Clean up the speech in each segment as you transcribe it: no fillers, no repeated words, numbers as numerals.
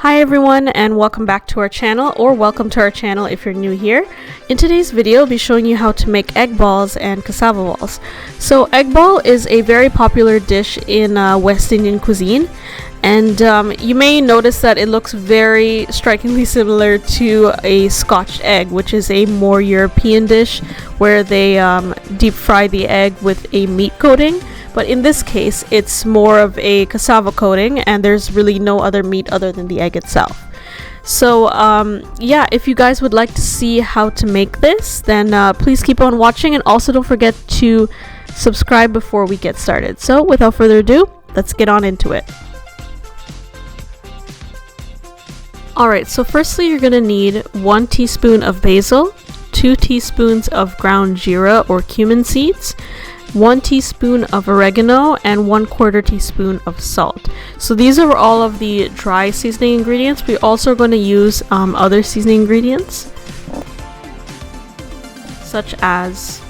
Hi everyone, and welcome back to our channel, or welcome to our channel if you're new here. In today's video, I'll be showing you how to make egg balls and cassava balls. So egg ball is a very popular dish in West Indian cuisine, and you may notice that it looks very strikingly similar to a scotch egg, which is a more European dish where they deep fry the egg with a meat coating. But in this case, it's more of a cassava coating, and there's really no other meat other than the egg itself. So yeah, if you guys would like to see how to make this, then please keep on watching, and also don't forget to subscribe before we get started. So without further ado, let's get on into it. Alright, so firstly you're going to need 1 teaspoon of basil, 2 teaspoons of ground jeera or cumin seeds, 1 teaspoon of oregano, and 1/4 teaspoon of salt. So these are all of the dry seasoning ingredients. We also are going to use other seasoning ingredients, such as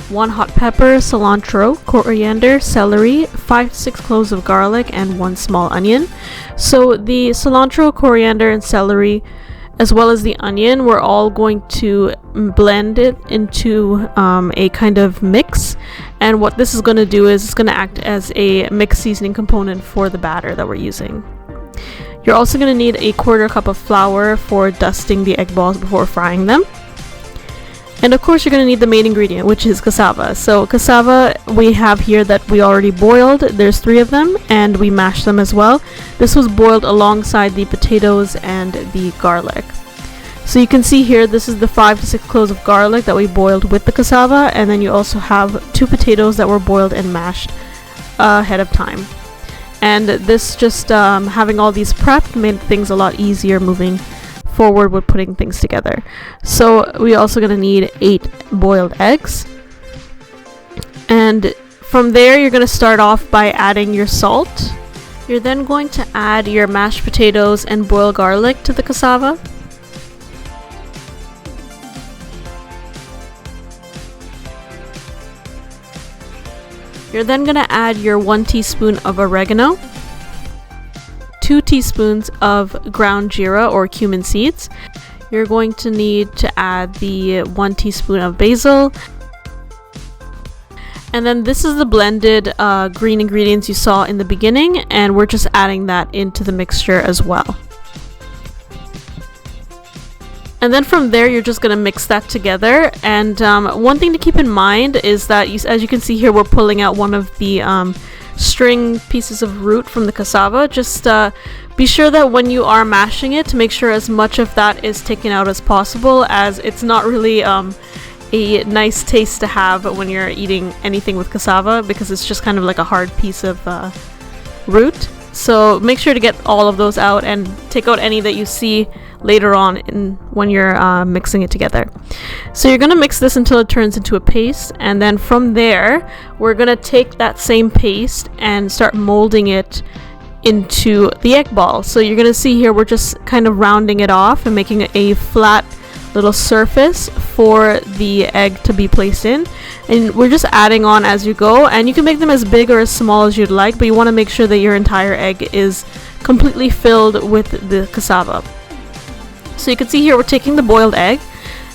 1 hot pepper, cilantro, coriander, celery, 5 to 6 cloves of garlic, and 1 small onion. So the cilantro, coriander, and celery, as well as the onion, we're all going to blend it into a kind of mix, and what this is going to do is it's going to act as a mixed seasoning component for the batter that we're using. You're also going to need a 1/4 cup of flour for dusting the egg balls before frying them. And of course you're going to need the main ingredient, which is cassava. So cassava we have here that we already boiled. There's 3 of them, and we mashed them as well. This was boiled alongside the potatoes and the garlic. So you can see here, this is the 5 to 6 cloves of garlic that we boiled with the cassava, and then you also have 2 potatoes that were boiled and mashed ahead of time. And this just having all these prepped made things a lot easier moving forward with putting things together. So we also going to need 8 boiled eggs, and from there you're going to start off by adding your salt. You're then going to add your mashed potatoes and boiled garlic to the cassava. You're then going to add your 1 teaspoon of oregano, 2 teaspoons of ground jeera or cumin seeds. You're going to need to add the 1 teaspoon of basil. And then this is the blended green ingredients you saw in the beginning, and we're just adding that into the mixture as well. And then from there you're just going to mix that together. And one thing to keep in mind is that as you can see here, we're pulling out one of the string pieces of root from the cassava. Just be sure that when you are mashing it, to make sure as much of that is taken out as possible, as it's not really a nice taste to have when you're eating anything with cassava, because it's just kind of like a hard piece of root. So make sure to get all of those out and take out any that you see later on when you're mixing it together. So you're going to mix this until it turns into a paste, and then from there we're going to take that same paste and start molding it into the egg ball. So you're going to see here we're just kind of rounding it off and making a flat little surface for the egg to be placed in, and we're just adding on as you go. And you can make them as big or as small as you'd like, but you want to make sure that your entire egg is completely filled with the cassava. So you can see here we're taking the boiled egg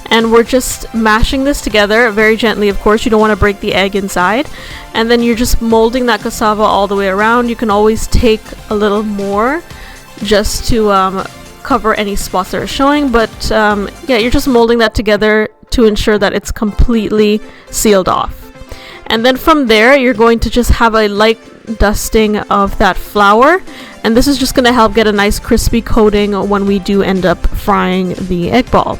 and we're just mashing this together very gently. Of course, you don't want to break the egg inside, and then you're just molding that cassava all the way around. You can always take a little more just to cover any spots that are showing, but yeah, you're just molding that together to ensure that it's completely sealed off. And then from there you're going to just have a light dusting of that flour, and this is just going to help get a nice crispy coating when we do end up frying the egg ball.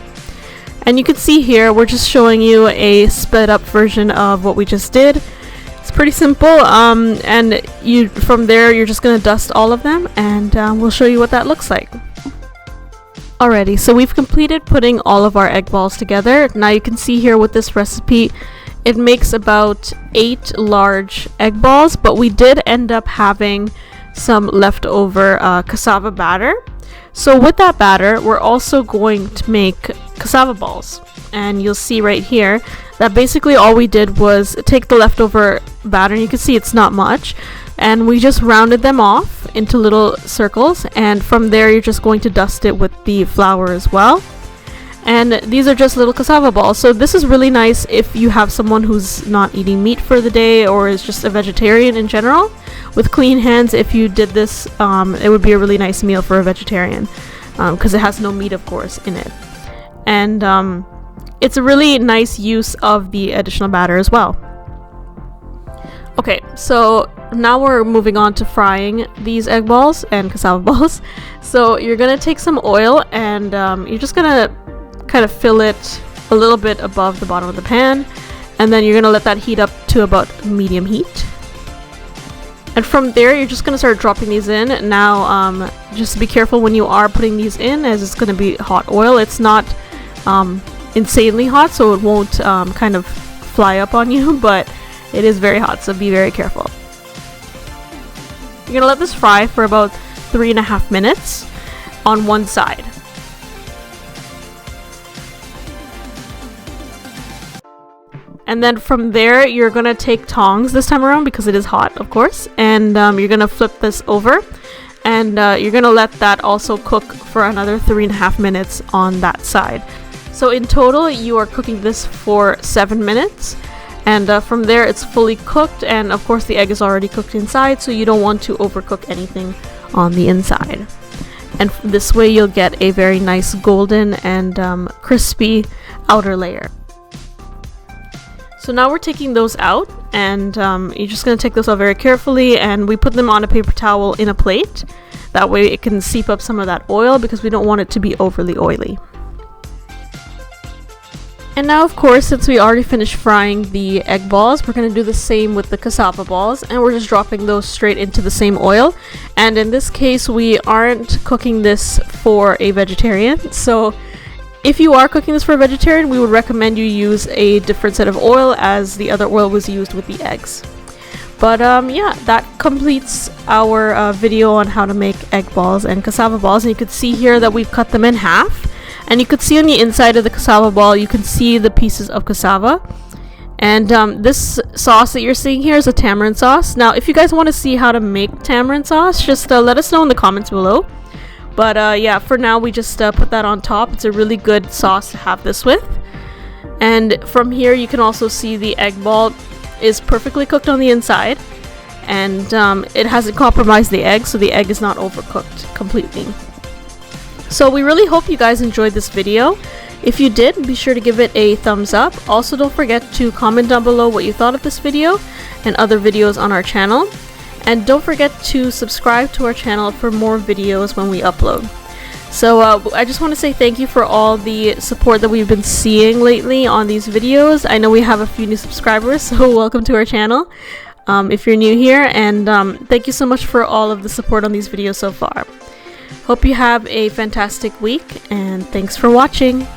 And you can see here we're just showing you a sped up version of what we just did. It's pretty simple, and from there you're just going to dust all of them, and we'll show you what that looks like. Alrighty, so we've completed putting all of our egg balls together. Now you can see here with this recipe, it makes about 8 large egg balls, but we did end up having some leftover cassava batter. So with that batter, we're also going to make cassava balls. And you'll see right here that basically all we did was take the leftover batter, and you can see it's not much, and we just rounded them off into little circles, and from there you're just going to dust it with the flour as well. And these are just little cassava balls, so this is really nice if you have someone who's not eating meat for the day or is just a vegetarian in general. With clean hands, if you did this, it would be a really nice meal for a vegetarian, because it has no meat, of course, in it. And it's a really nice use of the additional batter as well. Okay, so now we're moving on to frying these egg balls and cassava balls. So you're gonna take some oil, and you're just gonna kind of fill it a little bit above the bottom of the pan, and then you're gonna let that heat up to about medium heat. And from there you're just gonna start dropping these in. Now just be careful when you are putting these in, as it's gonna be hot oil. It's not insanely hot, so it won't kind of fly up on you, but it is very hot, so be very careful. You're gonna let this fry for about 3.5 minutes on one side. And then from there you're gonna take tongs this time around, because it is hot, of course, and you're gonna flip this over, and you're gonna let that also cook for another 3.5 minutes on that side. So in total you are cooking this for 7 minutes, and from there it's fully cooked, and of course the egg is already cooked inside, so you don't want to overcook anything on the inside. And this way you'll get a very nice golden and crispy outer layer. So now we're taking those out, and you're just going to take those out very carefully, and we put them on a paper towel in a plate. That way it can seep up some of that oil, because we don't want it to be overly oily. And now, of course, since we already finished frying the egg balls, we're going to do the same with the cassava balls, and we're just dropping those straight into the same oil. And in this case we aren't cooking this for a vegetarian, so if you are cooking this for a vegetarian, we would recommend you use a different set of oil, as the other oil was used with the eggs. But yeah, that completes our video on how to make egg balls and cassava balls. And you could see here that we've cut them in half, and you could see on the inside of the cassava ball, you can see the pieces of cassava. And this sauce that you're seeing here is a tamarind sauce. Now if you guys want to see how to make tamarind sauce, just let us know in the comments below. But yeah, for now we just put that on top. It's a really good sauce to have this with. And from here you can also see the egg ball is perfectly cooked on the inside, and it hasn't compromised the egg, so the egg is not overcooked completely. So we really hope you guys enjoyed this video. If you did, be sure to give it a thumbs up. Also, don't forget to comment down below what you thought of this video and other videos on our channel. And don't forget to subscribe to our channel for more videos when we upload. So I just want to say thank you for all the support that we've been seeing lately on these videos. I know we have a few new subscribers, so welcome to our channel if you're new here. And thank you so much for all of the support on these videos so far. Hope you have a fantastic week, and thanks for watching.